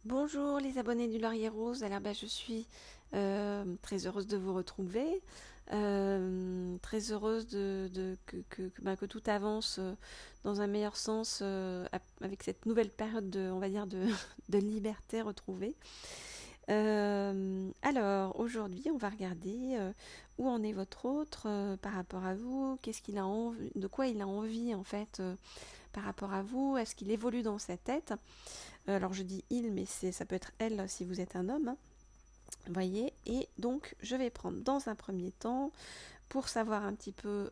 Bonjour les abonnés du Laurier Rose, alors je suis très heureuse de vous retrouver, très heureuse que tout avance dans un meilleur sens avec cette nouvelle période on va dire de liberté retrouvée. Alors aujourd'hui on va regarder où en est votre autre par rapport à vous, qu'est-ce qu'il a envie, de quoi il a envie en fait par rapport à vous, est-ce qu'il évolue dans sa tête. Alors je dis il, mais ça peut être elle si vous êtes un homme, hein. Vous voyez, et donc je vais prendre dans un premier temps, pour savoir un petit peu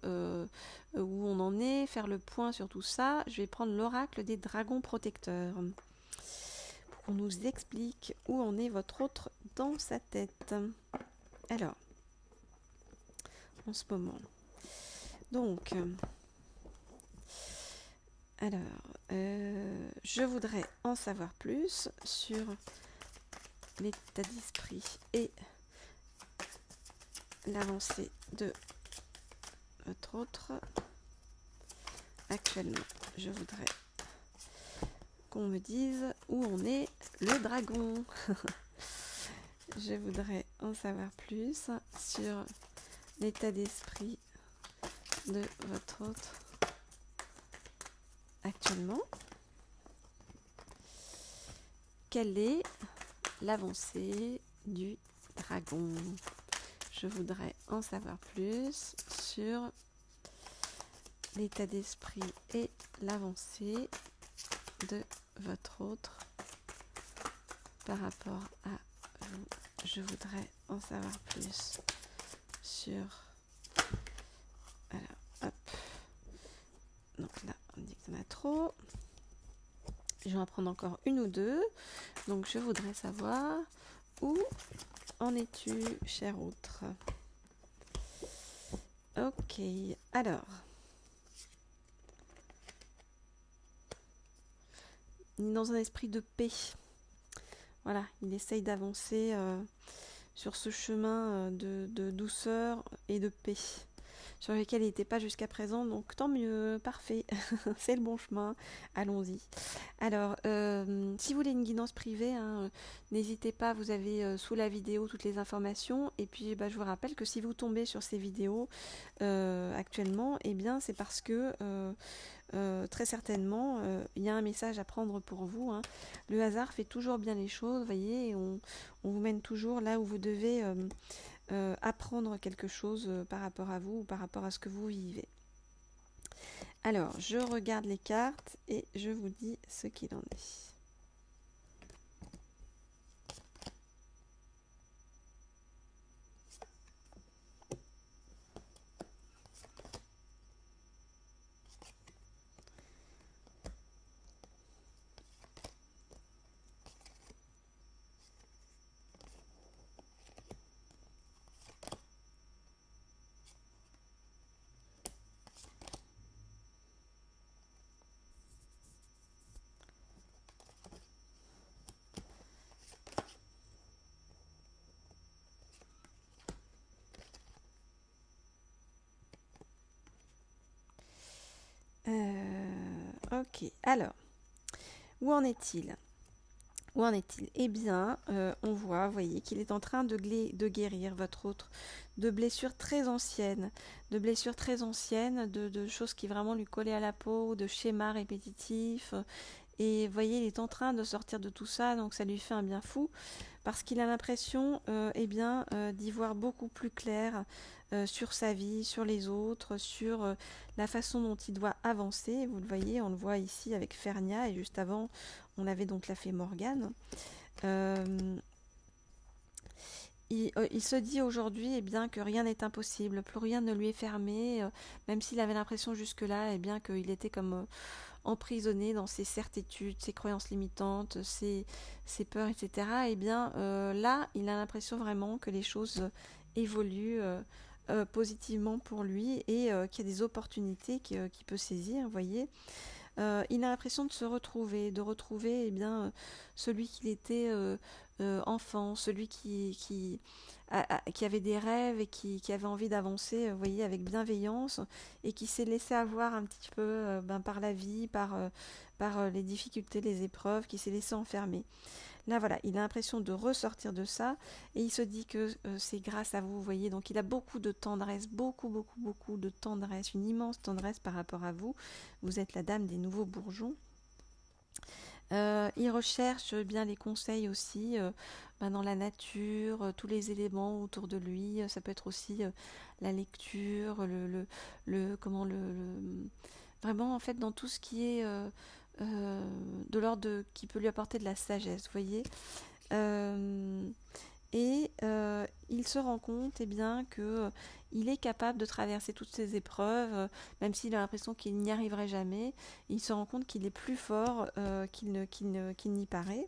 où on en est, faire le point sur tout ça, je vais prendre l'oracle des dragons protecteurs, pour qu'on nous explique où en est votre autre dans sa tête. Alors, en ce moment. Donc, je voudrais en savoir plus sur l'état d'esprit et l'avancée de votre autre. Actuellement, je voudrais qu'on me dise où on est le dragon. Je voudrais en savoir plus sur l'état d'esprit de votre autre actuellement. Quelle est l'avancée du dragon? Je voudrais en savoir plus sur l'état d'esprit et l'avancée de votre autre par rapport à vous. Je voudrais en savoir plus sur... Alors, hop. Donc là, on dit qu'il y en a trop. Je vais en prendre encore une ou deux. Donc, je voudrais savoir où en es-tu, cher autre? Ok, alors... Il est dans un esprit de paix. Voilà, il essaye d'avancer sur ce chemin de douceur et de paix sur lequel il n'était pas jusqu'à présent, donc tant mieux, parfait, c'est le bon chemin, allons-y. Alors, si vous voulez une guidance privée, hein, n'hésitez pas, vous avez sous la vidéo toutes les informations, et puis je vous rappelle que si vous tombez sur ces vidéos actuellement, eh bien c'est parce que très certainement, il y a un message à prendre pour vous, hein. Le hasard fait toujours bien les choses, voyez, et on vous mène toujours là où vous devez apprendre quelque chose par rapport à vous ou par rapport à ce que vous vivez. Alors, je regarde les cartes et je vous dis ce qu'il en est. Ok, alors, où en est-il? Où en est-il? Eh bien, on voit, vous voyez, qu'il est en train de guérir votre autre de blessures très anciennes, de choses qui vraiment lui collaient à la peau, de schémas répétitifs. Et vous voyez, il est en train de sortir de tout ça, donc ça lui fait un bien fou, parce qu'il a l'impression d'y voir beaucoup plus clair sur sa vie, sur les autres, sur la façon dont il doit avancer. Vous le voyez, on le voit ici avec Fernia, et juste avant, on avait donc la fée Morgane. Il se dit aujourd'hui que rien n'est impossible, plus rien ne lui est fermé, même s'il avait l'impression jusque-là qu'il était comme emprisonné dans ses certitudes, ses croyances limitantes, ses peurs, etc. Là, il a l'impression vraiment que les choses évoluent positivement pour lui et qu'il y a des opportunités qu'il peut saisir, vous voyez. Il a l'impression de se retrouver, celui qu'il était enfant, celui qui avait des rêves et qui avait envie d'avancer, vous voyez, avec bienveillance, et qui s'est laissé avoir un petit peu par la vie, par les difficultés, les épreuves, qui s'est laissé enfermer. là voilà, il a l'impression de ressortir de ça et il se dit que c'est grâce à vous, vous voyez. Donc il a beaucoup de tendresse, beaucoup de tendresse, une immense tendresse par rapport à vous. Vous êtes la dame des nouveaux bourgeons. Il recherche bien les conseils aussi dans la nature, tous les éléments autour de lui. Ça peut être aussi la lecture, vraiment en fait dans tout ce qui est de l'ordre qui peut lui apporter de la sagesse, vous voyez. Euh, il se rend compte bien que il est capable de traverser toutes ces épreuves, même s'il a l'impression qu'il n'y arriverait jamais. Il se rend compte qu'il est plus fort qu'il n'y paraît.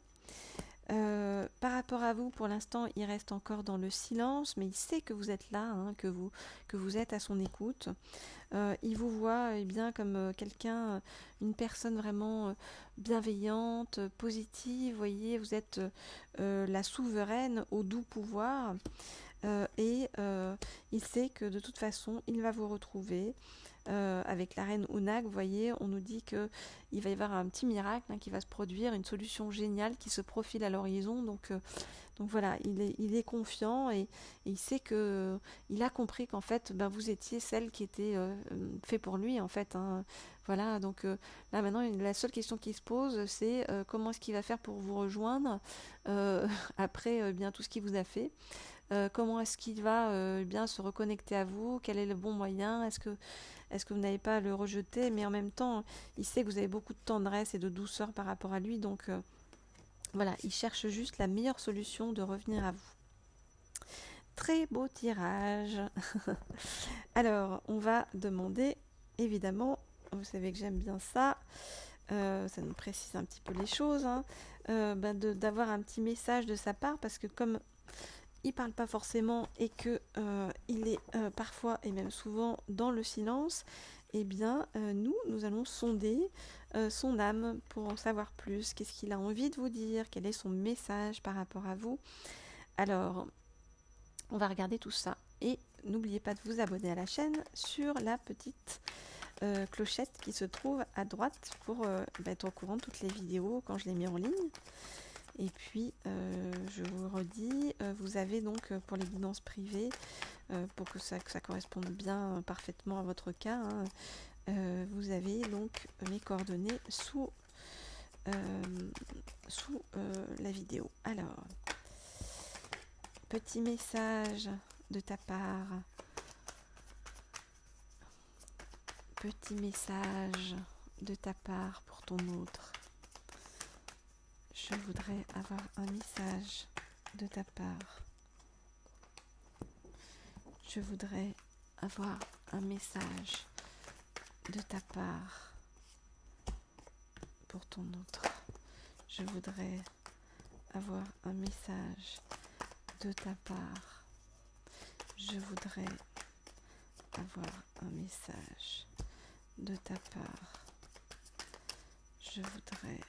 Par rapport à vous, pour l'instant, il reste encore dans le silence, mais il sait que vous êtes là, hein, que vous êtes à son écoute. Il vous voit bien comme quelqu'un, une personne vraiment bienveillante, positive. Vous voyez, vous êtes la souveraine au doux pouvoir. Il sait que de toute façon, il va vous retrouver. Avec la reine Unag, vous voyez, on nous dit que il va y avoir un petit miracle qui va se produire, une solution géniale qui se profile à l'horizon. Donc voilà, il est confiant et il sait que il a compris qu'en fait, vous étiez celle qui était fait pour lui en fait. Hein. Voilà, donc là maintenant, la seule question qui se pose, c'est comment est-ce qu'il va faire pour vous rejoindre après bien tout ce qu'il vous a fait. Comment est-ce qu'il va bien se reconnecter à vous? Quel est le bon moyen? Est-ce que vous n'allez pas le rejeter? Mais en même temps, il sait que vous avez beaucoup de tendresse et de douceur par rapport à lui. Donc voilà, il cherche juste la meilleure solution de revenir à vous. Très beau tirage. Alors, on va demander, évidemment, vous savez que j'aime bien ça. Ça nous précise un petit peu les choses. Hein, d'avoir un petit message de sa part parce que comme il parle pas forcément et que il est parfois et même souvent dans le silence, eh bien nous allons sonder son âme pour en savoir plus. Qu'est-ce qu'il a envie de vous dire? Quel est son message par rapport à vous? Alors, on va regarder tout ça et n'oubliez pas de vous abonner à la chaîne sur la petite clochette qui se trouve à droite pour être au courant de toutes les vidéos quand je les mets en ligne. Et puis, je vous redis, vous avez donc pour les guidances privées, pour que ça corresponde bien parfaitement à votre cas, hein, vous avez donc mes coordonnées sous la vidéo. Alors, petit message de ta part. Petit message de ta part pour ton autre. Je voudrais avoir un message de ta part. Je voudrais avoir un message de ta part pour ton autre. Je voudrais avoir un message de ta part. Je voudrais avoir un message de ta part. Je voudrais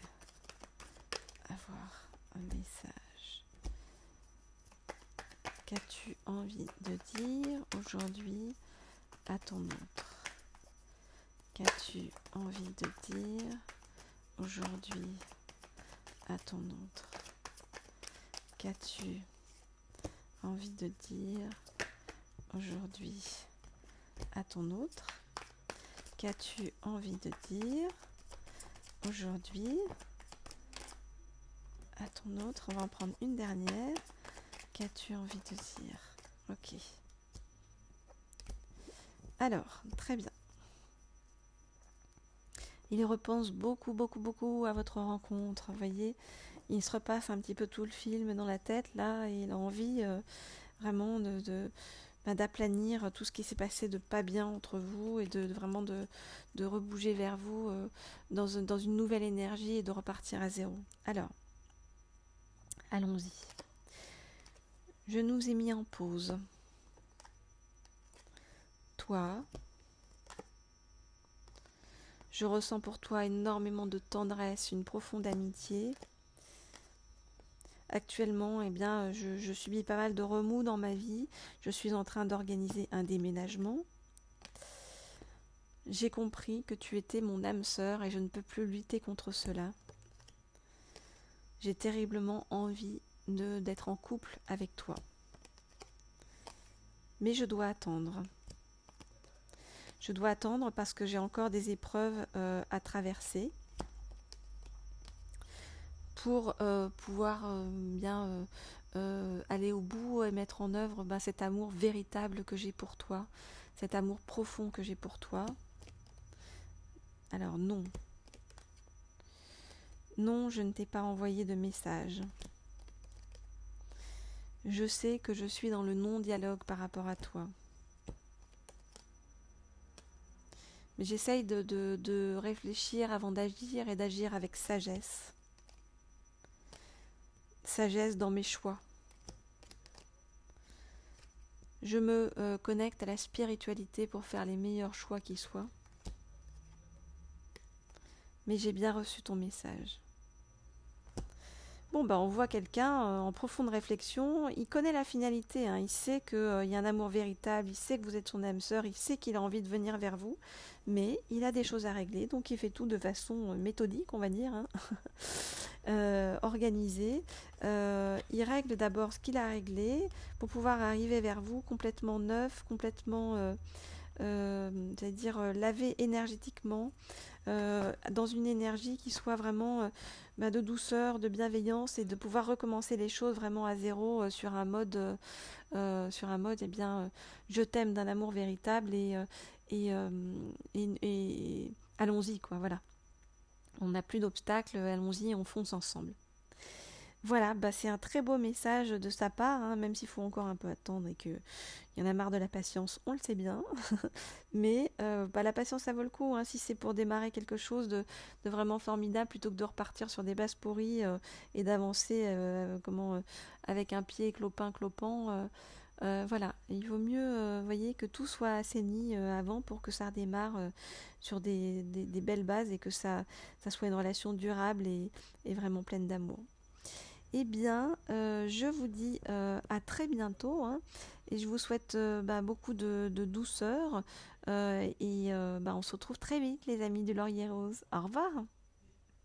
avoir un message. Qu'as-tu envie de dire aujourd'hui à ton autre? Qu'as-tu envie de dire aujourd'hui à ton autre? Qu'as-tu envie de dire aujourd'hui à ton autre? Qu'as-tu envie de dire aujourd'hui à ton autre? On va en prendre une dernière. Qu'as-tu envie de dire? Ok. Alors, très bien. Il repense beaucoup à votre rencontre. Vous voyez, il se repasse un petit peu tout le film dans la tête, là, et il a envie vraiment d'aplanir tout ce qui s'est passé de pas bien entre vous et vraiment de rebouger vers vous dans une nouvelle énergie et de repartir à zéro. Alors, allons-y. Je nous ai mis en pause. Toi, je ressens pour toi énormément de tendresse, une profonde amitié. Actuellement, je subis pas mal de remous dans ma vie. Je suis en train d'organiser un déménagement. J'ai compris que tu étais mon âme sœur et je ne peux plus lutter contre cela. j'ai terriblement envie d'être en couple avec toi. Mais je dois attendre. Je dois attendre parce que j'ai encore des épreuves à traverser pour pouvoir bien aller au bout et mettre en œuvre cet amour véritable que j'ai pour toi, cet amour profond que j'ai pour toi. Alors non. Non, je ne t'ai pas envoyé de message. Je sais que je suis dans le non-dialogue par rapport à toi. Mais j'essaye de réfléchir avant d'agir et d'agir avec sagesse. Sagesse dans mes choix. Je me connecte à la spiritualité pour faire les meilleurs choix qui soient. Mais j'ai bien reçu ton message. Bon, on voit quelqu'un en profonde réflexion, il connaît la finalité, hein, il sait qu'il y a un amour véritable, il sait que vous êtes son âme sœur, il sait qu'il a envie de venir vers vous, mais il a des choses à régler, donc il fait tout de façon méthodique, on va dire, hein, organisée. Il règle d'abord ce qu'il a réglé pour pouvoir arriver vers vous complètement neuf, complètement, c'est-à-dire lavé énergétiquement, dans une énergie qui soit vraiment de douceur, de bienveillance et de pouvoir recommencer les choses vraiment à zéro sur un mode je t'aime d'un amour véritable et allons-y quoi, voilà. On n'a plus d'obstacles, allons-y, on fonce ensemble. Voilà, c'est un très beau message de sa part, hein, même s'il faut encore un peu attendre et qu'il y en a marre de la patience, on le sait bien. Mais la patience, ça vaut le coup, hein, si c'est pour démarrer quelque chose de vraiment formidable, plutôt que de repartir sur des bases pourries et d'avancer avec un pied clopin. Voilà, il vaut mieux voyez, que tout soit assaini avant pour que ça redémarre sur des belles bases et que ça soit une relation durable et vraiment pleine d'amour. Eh bien, je vous dis à très bientôt, hein, et je vous souhaite beaucoup de douceur et on se retrouve très vite les amis du Laurier Rose. Au revoir.